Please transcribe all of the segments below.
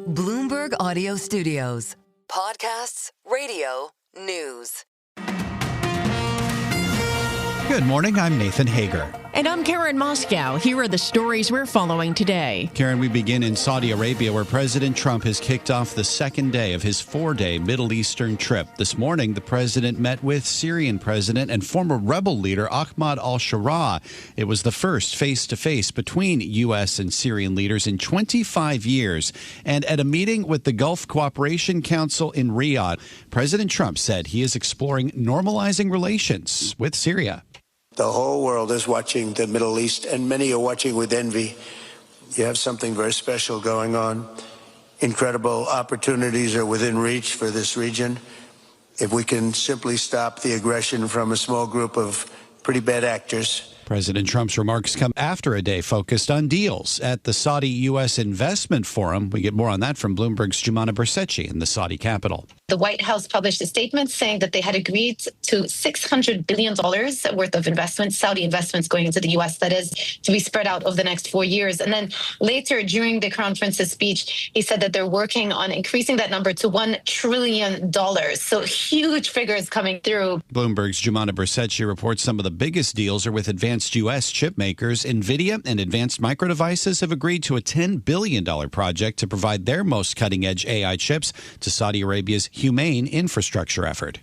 Bloomberg Audio Studios. Podcasts, radio, news. Good morning, I'm Nathan Hager. And I'm Karen Moscow. Here are the stories we're following today. Karen, we begin in Saudi Arabia, where President Trump has kicked off the second day of his four-day Middle Eastern trip. This morning, the president met with Syrian president and former rebel leader Ahmad al-Sharaa. It was the first face-to-face between U.S. and Syrian leaders in 25 years. And at a meeting with the Gulf Cooperation Council in Riyadh, President Trump said he is exploring normalizing relations with Syria. The whole world is watching the Middle East, and many are watching with envy. You have something very special going on. Incredible opportunities are within reach for this region. If we can simply stop the aggression from a small group of pretty bad actors. President Trump's remarks come after a day focused on deals at the Saudi-U.S. Investment Forum. We get more on that from Bloomberg's Jumana Bersecci in the Saudi capital. The White House published a statement saying that they had agreed to $600 billion worth of investments, Saudi investments going into the U.S., that is, to be spread out over the next 4 years. And then later, during the Crown Prince's speech, he said that they're working on increasing that number to $1 trillion. So huge figures coming through. Bloomberg's Jumana Bersecci reports some of the biggest deals are with advanced U.S. chip makers. NVIDIA and Advanced Micro Devices have agreed to a $10 billion project to provide their most cutting-edge AI chips to Saudi Arabia's humane infrastructure effort.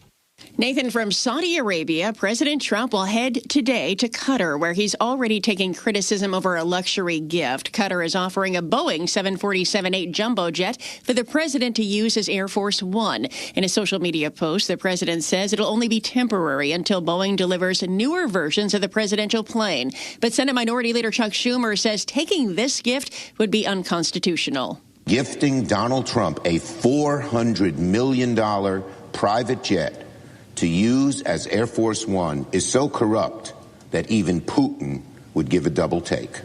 Nathan, from Saudi Arabia, President Trump will head today to Qatar, where he's already taking criticism over a luxury gift. Qatar is offering a Boeing 747-8 jumbo jet for the president to use as Air Force One. In a social media post, the president says it'll only be temporary until Boeing delivers newer versions of the presidential plane. But Senate Minority Leader Chuck Schumer says taking this gift would be unconstitutional. Gifting Donald Trump a $400 million private jet to use as Air Force One is so corrupt that even Putin would give a double take.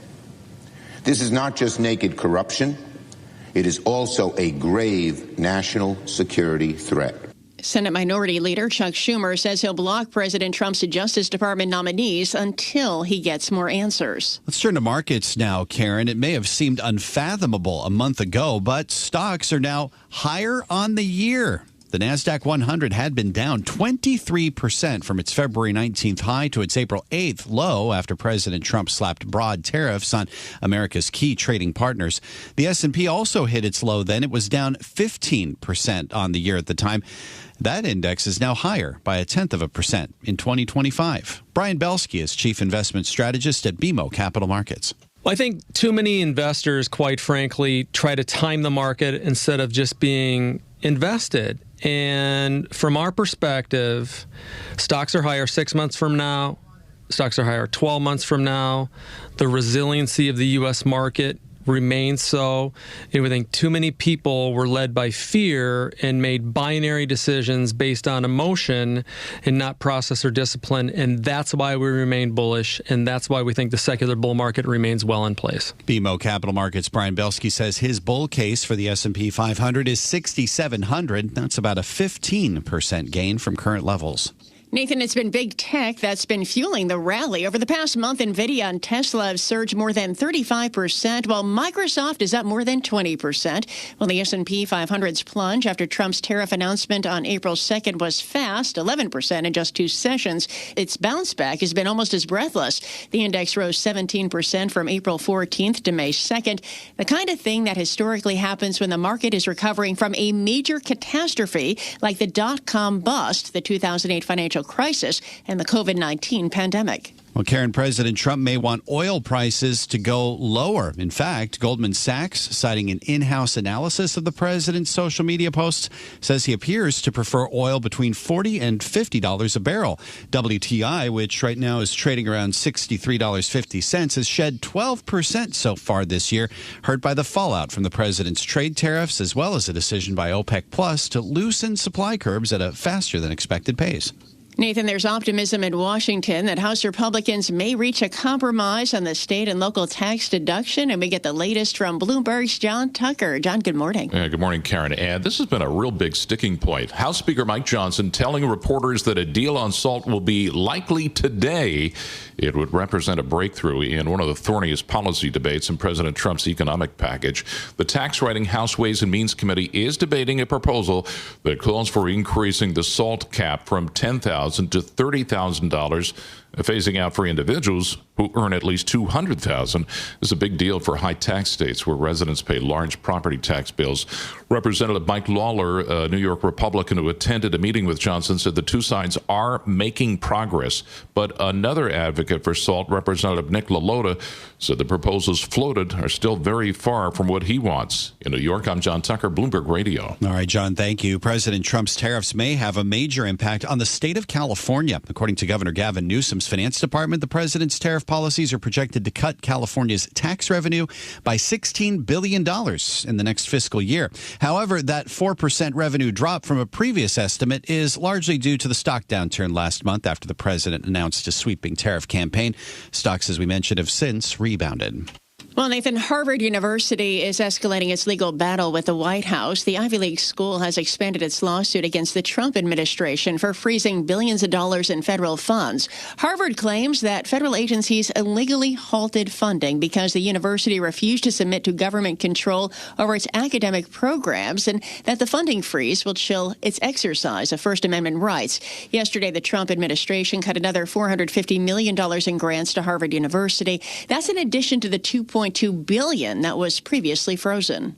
This is not just naked corruption. It is also a grave national security threat. Senate Minority Leader Chuck Schumer says he'll block President Trump's Justice Department nominees until he gets more answers. Let's turn to markets now, Karen. It may have seemed unfathomable a month ago, but stocks are now higher on the year. The Nasdaq 100 had been down 23% from its February 19th high to its April 8th low after President Trump slapped broad tariffs on America's key trading partners. The S&P also hit its low then. It was down 15% on the year at the time. That index is now higher by 0.1% in 2025. Brian Belsky is Chief Investment Strategist at BMO Capital Markets. Well, I think too many investors, quite frankly, try to time the market instead of just being invested. And from our perspective, stocks are higher 6 months from now. Stocks are higher 12 months from now. The resiliency of the U.S. market remains so. And we think too many people were led by fear and made binary decisions based on emotion and not process or discipline. And that's why we remain bullish. And that's why we think the secular bull market remains well in place. BMO Capital Markets' Brian Belsky says his bull case for the S&P 500 is 6,700. That's about a 15% gain from current levels. Nathan, it's been big tech that's been fueling the rally. Over the past month, NVIDIA and Tesla have surged more than 35%, while Microsoft is up more than 20%. While the S&P 500's plunge after Trump's tariff announcement on April 2nd was fast, 11% in just 2 sessions, its bounce back has been almost as breathless. The index rose 17% from April 14th to May 2nd, the kind of thing that historically happens when the market is recovering from a major catastrophe like the dot-com bust, the 2008 financial crisis, and the COVID-19 pandemic. Well, Karen, President Trump may want oil prices to go lower. In fact, Goldman Sachs, citing an in-house analysis of the president's social media posts, says he appears to prefer oil between $40 and $50 a barrel. WTI, which right now is trading around $63.50, has shed 12% so far this year, hurt by the fallout from the president's trade tariffs, as well as a decision by OPEC Plus to loosen supply curbs at a faster than expected pace. Nathan, there's optimism in Washington that House Republicans may reach a compromise on the state and local tax deduction. And we get the latest from Bloomberg's John Tucker. John, good morning. Good morning, Karen. And this has been a real big sticking point. House Speaker Mike Johnson telling reporters that a deal on SALT will be likely today. It would represent a breakthrough in one of the thorniest policy debates in President Trump's economic package. The tax-writing House Ways and Means Committee is debating a proposal that calls for increasing the SALT cap from $10,000 to $30,000, phasing out for individuals who earn at least $200,000. Is a big deal for high tax states where residents pay large property tax bills. Representative Mike Lawler, a New York Republican who attended a meeting with Johnson, said the two sides are making progress. But another advocate for SALT, Representative Nick LaLota, said the proposals floated are still very far from what he wants. In New York, I'm John Tucker, Bloomberg Radio. All right, John, thank you. President Trump's tariffs may have a major impact on the state of California. According to Governor Gavin Newsom's finance department, the president's tariff policies are projected to cut California's tax revenue by $16 billion in the next fiscal year. However, that 4% revenue drop from a previous estimate is largely due to the stock downturn last month after the president announced a sweeping tariff campaign. Stocks, as we mentioned, have since rebounded. Well, Nathan, Harvard University is escalating its legal battle with the White House. The Ivy League school has expanded its lawsuit against the Trump administration for freezing billions of dollars in federal funds. Harvard claims that federal agencies illegally halted funding because the university refused to submit to government control over its academic programs, and that the funding freeze will chill its exercise of First Amendment rights. Yesterday, the Trump administration cut another $450 million in grants to Harvard University. That's in addition to the $2.2 billion that was previously frozen.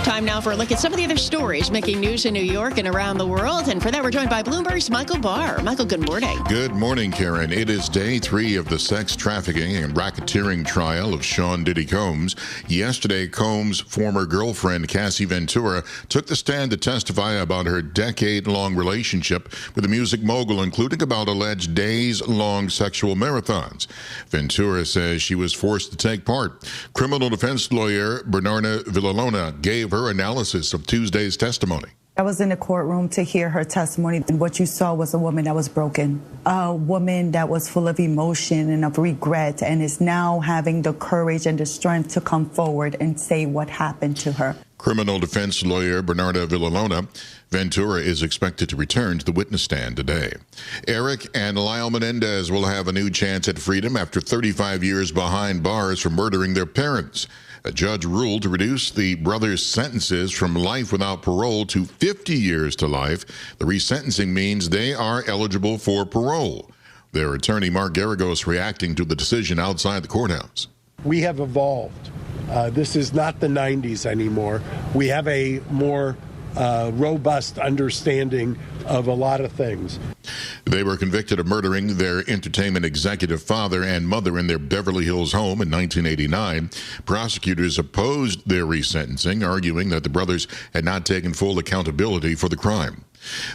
Time now for a look at some of the other stories making news in New York and around the world. And for that, we're joined by Bloomberg's Michael Barr. Michael, good morning. Good morning, Karen. It is day 3 of the sex trafficking and racketeering trial of Sean Diddy Combs. Yesterday, Combs' former girlfriend, Cassie Ventura, took the stand to testify about her decade-long relationship with the music mogul, including about alleged days-long sexual marathons. Ventura says she was forced to take part. Criminal defense lawyer Bernarda Villalona gave her analysis of Tuesday's testimony. I was in the courtroom to hear her testimony, and what you saw was a woman that was broken, a woman that was full of emotion and of regret, and is now having the courage and the strength to come forward and say what happened to her. Criminal defense lawyer Bernarda Villalona. Ventura is expected to return to the witness stand today. Eric and Lyle Menendez will have a new chance at freedom after 35 years behind bars for murdering their parents. A judge ruled to reduce the brothers' sentences from life without parole to 50 years to life. The resentencing means they are eligible for parole. Their attorney, Mark Garagos, reacting to the decision outside the courthouse. We have evolved. This is not the 90s anymore. We have a more robust understanding of a lot of things. They were convicted of murdering their entertainment executive father and mother in their Beverly Hills home in 1989. Prosecutors opposed their resentencing, arguing that the brothers had not taken full accountability for the crime.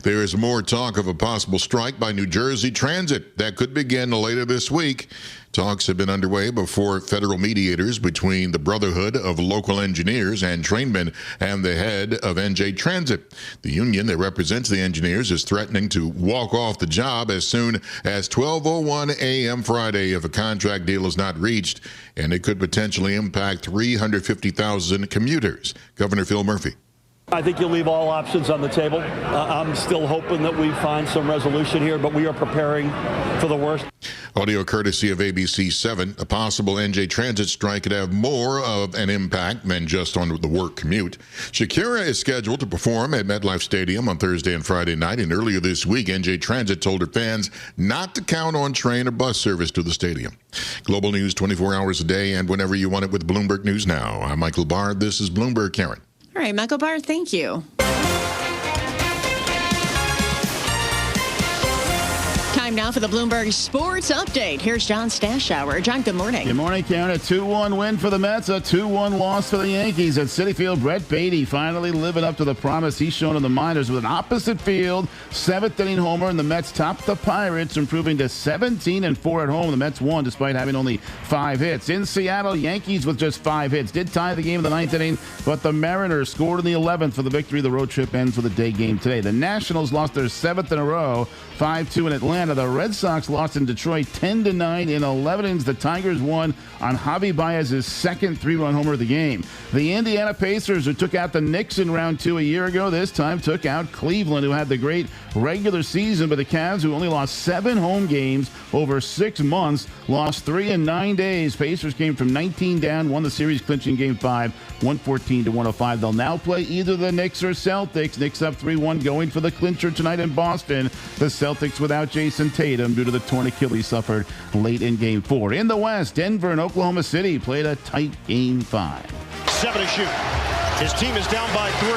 There is more talk of a possible strike by New Jersey Transit that could begin later this week. Talks have been underway before federal mediators between the Brotherhood of Local Engineers and Trainmen and the head of NJ Transit. The union that represents the engineers is threatening to walk off the job as soon as 12:01 a.m. Friday if a contract deal is not reached, and it could potentially impact 350,000 commuters. Governor Phil Murphy. I think you'll leave all options on the table. I'm still hoping that we find some resolution here, but we are preparing for the worst. Audio courtesy of ABC 7. A possible NJ Transit strike could have more of an impact than just on the work commute. Shakira is scheduled to perform at MetLife Stadium on Thursday and Friday night, and earlier this week, NJ Transit told her fans not to count on train or bus service to the stadium. Global news 24 hours a day and whenever you want it with Bloomberg News Now. I'm Michael Barr. This is Bloomberg. Karen. All right, Michael Barr, thank you. Time Time now for the Bloomberg Sports Update. Here's John Stashower. John, good morning. Good morning, Karen. A 2-1 win for the Mets, a 2-1 loss for the Yankees at Citi Field. Brett Beatty finally living up to the promise he's shown in the minors with an opposite field, seventh-inning homer, and the Mets topped the Pirates, improving to 17-4 at home. The Mets won despite having only 5 hits. In Seattle, Yankees with just 5 hits did tie the game in the ninth inning, but the Mariners scored in the 11th for the victory. The road trip ends with a day game today. The Nationals lost their 7th in a row, 5-2 in Atlanta. The Red Sox lost in Detroit 10-9 in 11 innings. The Tigers won on Javi Baez's second 3-run homer of the game. The Indiana Pacers, who took out the Knicks in round 2 a year ago, this time took out Cleveland, who had the great regular season, but the Cavs, who only lost 7 home games over 6 months, lost 3 in 9 days. Pacers came from 19 down, won the series, clinching Game 5, 114-105. They'll now play either the Knicks or Celtics. Knicks up 3-1, going for the clincher tonight in Boston. The Celtics without Jason Tatum due to the torn Achilles suffered late in Game 4. In the West, Denver and Oklahoma City played a tight Game 5. 7 to shoot. His team is down by 3.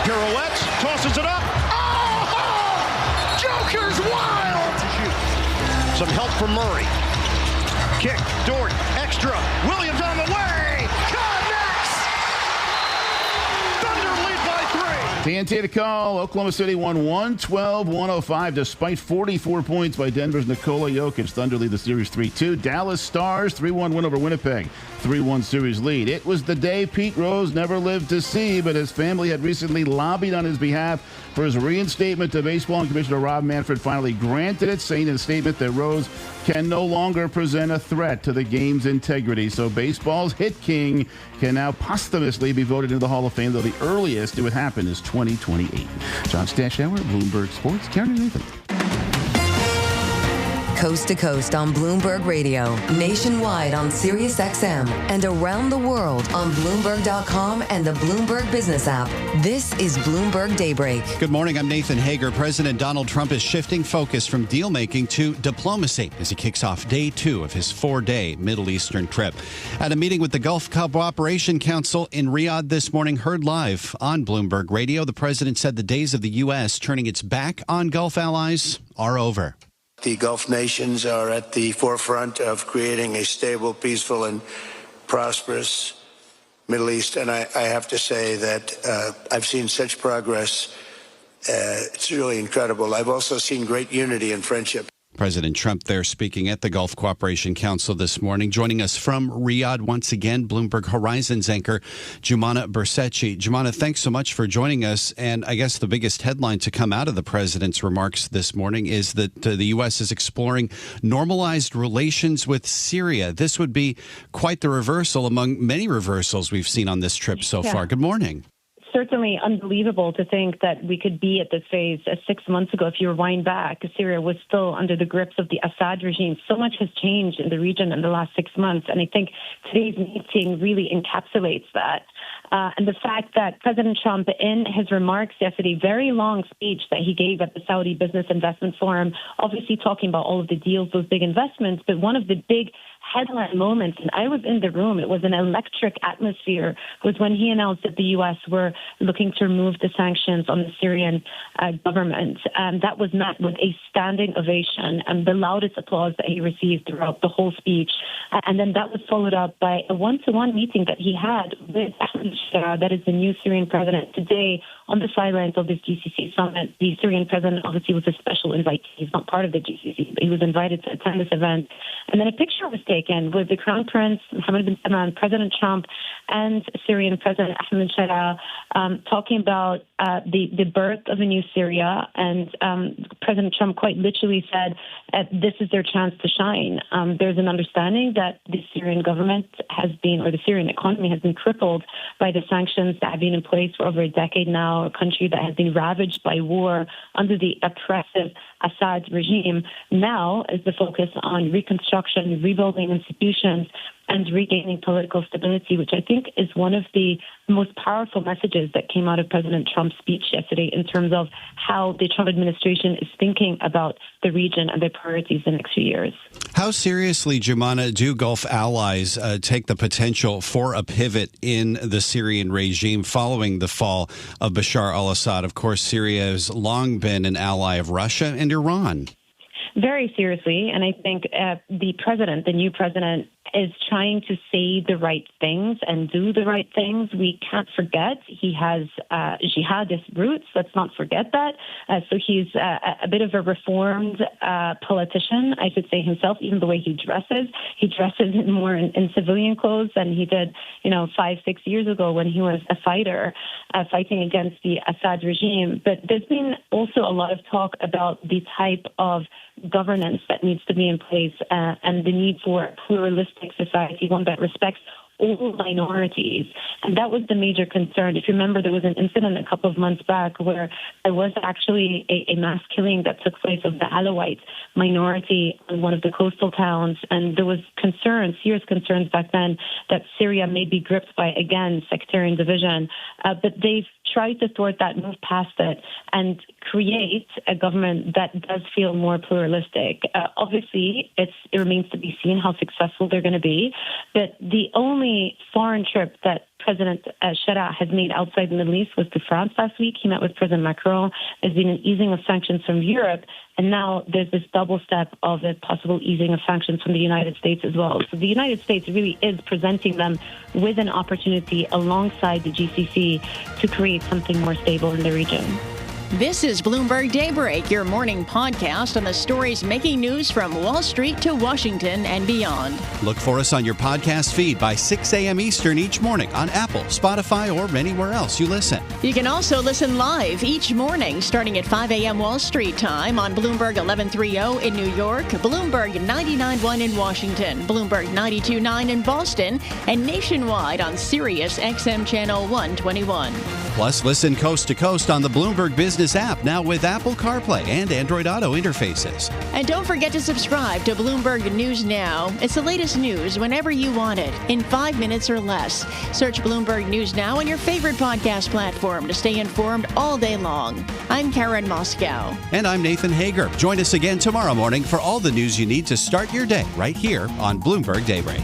Pirouettes, tosses it up. Oh! Joker's wild! Some help from Murray. Kick, Dort, extra. Williams on the way. Connects! Thunder lead by 3. TNT to call. Oklahoma City won 112-105 despite 44 points by Denver's Nikola Jokic. Thunder lead the series 3-2. Dallas Stars 3-1 win over Winnipeg. 3-1 series lead. It was the day Pete Rose never lived to see, but his family had recently lobbied on his behalf for his reinstatement to baseball, and Commissioner Rob Manfred finally granted it, saying in a statement that Rose can no longer present a threat to the game's integrity. So baseball's hit king can now posthumously be voted into the Hall of Fame, though the earliest it would happen is 2028. John Stashower, Bloomberg Sports. Karen and Nathan. Coast to coast on Bloomberg Radio, nationwide on Sirius XM, and around the world on Bloomberg.com and the Bloomberg Business app. This is Bloomberg Daybreak. Good morning. I'm Nathan Hager. President Donald Trump is shifting focus from deal-making to diplomacy as he kicks off day 2 of his 4-day Middle Eastern trip. At a meeting with the Gulf Cooperation Council in Riyadh this morning, heard live on Bloomberg Radio, the president said the days of the U.S. turning its back on Gulf allies are over. The Gulf nations are at the forefront of creating a stable, peaceful, and prosperous Middle East. And I have to say that I've seen such progress. It's really incredible. I've also seen great unity and friendship. President Trump there speaking at the Gulf Cooperation Council this morning. Joining us from Riyadh once again, Bloomberg Horizons anchor Jumana Bersecci. Jumana, thanks so much for joining us. And I guess the biggest headline to come out of the president's remarks this morning is that the U.S. is exploring normalized relations with Syria. This would be quite the reversal among many reversals we've seen on this trip so far. Good morning. Certainly unbelievable to think that we could be at this phase 6 months ago. If you rewind back, Syria was still under the grips of the Assad regime. So much has changed in the region in the last 6 months, and I think today's meeting really encapsulates that. And the fact that President Trump, in his remarks yesterday, very long speech that he gave at the Saudi Business Investment Forum, obviously talking about all of the deals, those big investments, but one of the big headline moments, and I was in the room, it was an electric atmosphere, was when he announced that the U.S. were looking to remove the sanctions on the Syrian government. That was met with a standing ovation and the loudest applause that he received throughout the whole speech. And then that was followed up by a one-to-one meeting that he had with Ahmed Shara, that is the new Syrian president, today on the sidelines of this GCC summit. The Syrian president obviously was a special invitee. He's not part of the GCC, but he was invited to attend this event. And then a picture was taken with the Crown Prince, Mohammed bin Salman, President Trump, and Syrian President Ahmed Shara talking about the birth of a new Syria. And President Trump quite literally said, this is their chance to shine. There's an understanding that the Syrian government has been, or the Syrian economy has been crippled by the sanctions that have been in place for over a decade now, a country that has been ravaged by war under the oppressive Assad regime. Now is the focus on reconstruction, rebuilding institutions, and regaining political stability, which I think is one of the most powerful messages that came out of President Trump's speech yesterday in terms of how the Trump administration is thinking about the region and their priorities the next few years. How seriously, Jumana, do Gulf allies take the potential for a pivot in the Syrian regime following the fall of Bashar al-Assad? Of course, Syria has long been an ally of Russia and Iran. very seriously. And I think the new president, is trying to say the right things and do the right things. We can't forget he has jihadist roots. Let's not forget that. So he's a bit of a reformed politician, I should say himself, even the way he dresses. He dresses more in civilian clothes than he did, 5-6 years ago when he was a fighter fighting against the Assad regime. But there's been also a lot of talk about the type of governance that needs to be in place and the need for a pluralistic society, one that respects all minorities. And that was the major concern. If you remember, there was an incident a couple of months back where there was actually a mass killing that took place of the Alawite minority in one of the coastal towns. And there was serious concerns back then that Syria may be gripped by, again, sectarian division. But they've tried to thwart that, move past it, and create a government that does feel more pluralistic. Obviously, it remains to be seen how successful they're going to be. But the only foreign trip that President Chirac has made outside the Middle East was to France last week. He met with President Macron. There's been an easing of sanctions from Europe, and now there's this double step of a possible easing of sanctions from the United States as well. So the United States really is presenting them with an opportunity alongside the GCC to create something more stable in the region. This is Bloomberg Daybreak, your morning podcast on the stories making news from Wall Street to Washington and beyond. Look for us on your podcast feed by 6 a.m. Eastern each morning on Apple, Spotify, or anywhere else you listen. You can also listen live each morning starting at 5 a.m. Wall Street time on Bloomberg 1130 in New York, Bloomberg 99.1 in Washington, Bloomberg 92.9 in Boston, and nationwide on Sirius XM Channel 121. Plus, listen coast to coast on the Bloomberg Business app, now with Apple CarPlay and Android Auto interfaces. And don't forget to subscribe to Bloomberg News Now. It's the latest news whenever you want it, in 5 minutes or less. Search Bloomberg News Now on your favorite podcast platform to stay informed all day long. I'm Karen Moscow. And I'm Nathan Hager. Join us again tomorrow morning for all the news you need to start your day right here on Bloomberg Daybreak.